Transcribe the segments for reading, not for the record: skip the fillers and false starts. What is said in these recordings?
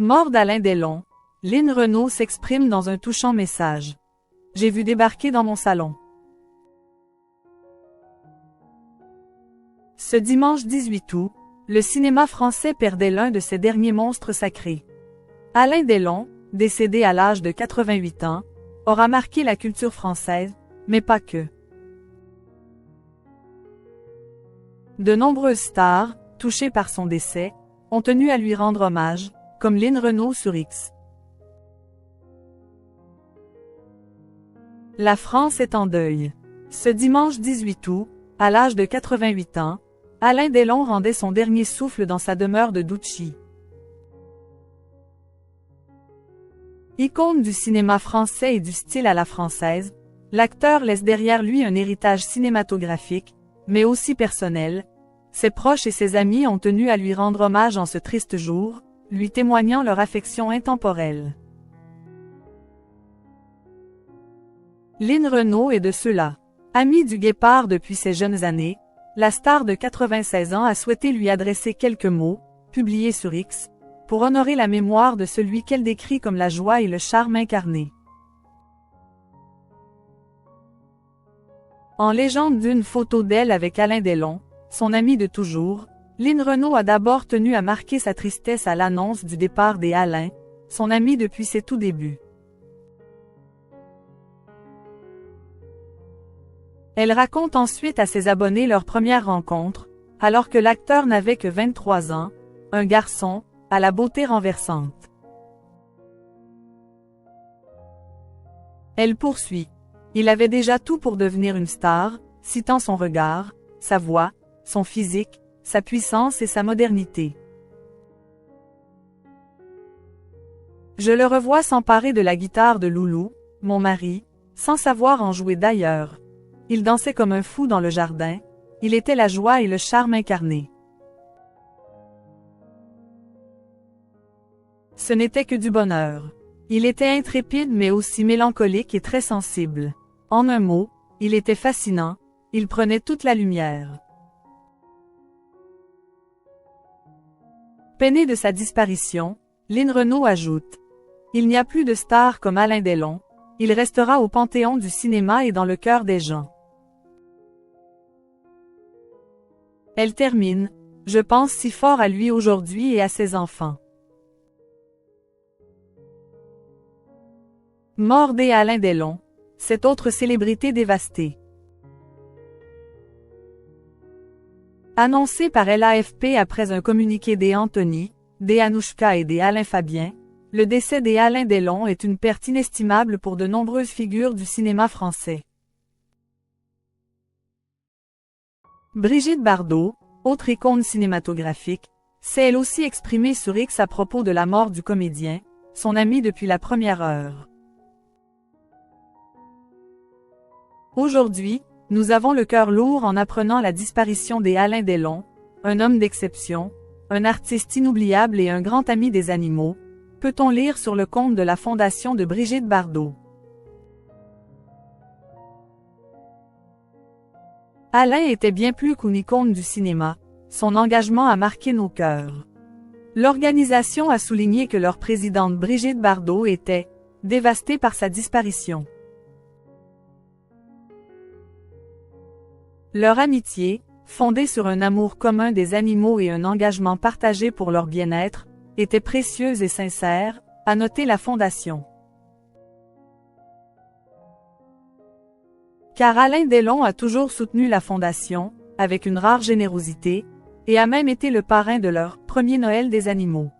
Mort d'Alain Delon, Lynn Renault s'exprime dans un touchant message. J'ai vu débarquer dans mon salon. Ce dimanche 18 août, le cinéma français perdait l'un de ses derniers monstres sacrés. Alain Delon, décédé à l'âge de 88 ans, aura marqué la culture française, mais pas que. De nombreuses stars, touchées par son décès, ont tenu à lui rendre hommage, comme Lynn Renault sur X. La France est en deuil. Ce dimanche 18 août, à l'âge de 88 ans, Alain Delon rendait son dernier souffle dans sa demeure de Douchy. Icône du cinéma français et du style à la française, l'acteur laisse derrière lui un héritage cinématographique, mais aussi personnel. Ses proches et ses amis ont tenu à lui rendre hommage en ce triste jour, lui témoignant leur affection intemporelle. Lynn Renault est de ceux-là. Amie du Guépard depuis ses jeunes années, la star de 96 ans a souhaité lui adresser quelques mots, publiés sur X, pour honorer la mémoire de celui qu'elle décrit comme la joie et le charme incarnés. En légende d'une photo d'elle avec Alain Delon, son ami de toujours, Lynn Renault a d'abord tenu à marquer sa tristesse à l'annonce du départ des Alain, son ami depuis ses tout débuts. Elle raconte ensuite à ses abonnés leur première rencontre, alors que l'acteur n'avait que 23 ans, un garçon, à la beauté renversante. Elle poursuit. Il avait déjà tout pour devenir une star, citant son regard, sa voix, son physique, sa puissance et sa modernité. Je le revois s'emparer de la guitare de Loulou, mon mari, sans savoir en jouer d'ailleurs. Il dansait comme un fou dans le jardin, il était la joie et le charme incarnés. Ce n'était que du bonheur. Il était intrépide mais aussi mélancolique et très sensible. En un mot, il était fascinant, il prenait toute la lumière. Peinée de sa disparition, Lynn Renault ajoute « Il n'y a plus de star comme Alain Delon, il restera au panthéon du cinéma et dans le cœur des gens. » Elle termine « Je pense si fort à lui aujourd'hui et à ses enfants. » Mort d'Alain Delon, cette autre célébrité dévastée. Annoncé par l'AFP après un communiqué d'Anthony, d'Anouchka et d'Alain Fabien, le décès d'Alain Delon est une perte inestimable pour de nombreuses figures du cinéma français. Brigitte Bardot, autre icône cinématographique, s'est elle aussi exprimée sur X à propos de la mort du comédien, son ami depuis la première heure. Aujourd'hui, nous avons le cœur lourd en apprenant la disparition d'Alain Delon, un homme d'exception, un artiste inoubliable et un grand ami des animaux, peut-on lire sur le compte de la fondation de Brigitte Bardot. Alain était bien plus qu'une icône du cinéma, son engagement a marqué nos cœurs. L'organisation a souligné que leur présidente Brigitte Bardot était dévastée par sa disparition. Leur amitié, fondée sur un amour commun des animaux et un engagement partagé pour leur bien-être, était précieuse et sincère, a noté la Fondation. Car Alain Delon a toujours soutenu la Fondation, avec une rare générosité, et a même été le parrain de leur premier Noël des animaux.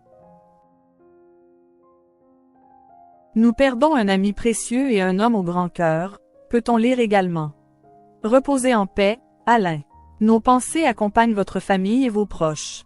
Nous perdons un ami précieux et un homme au grand cœur, peut-on lire également. Reposez en paix, Alain. Nos pensées accompagnent votre famille et vos proches.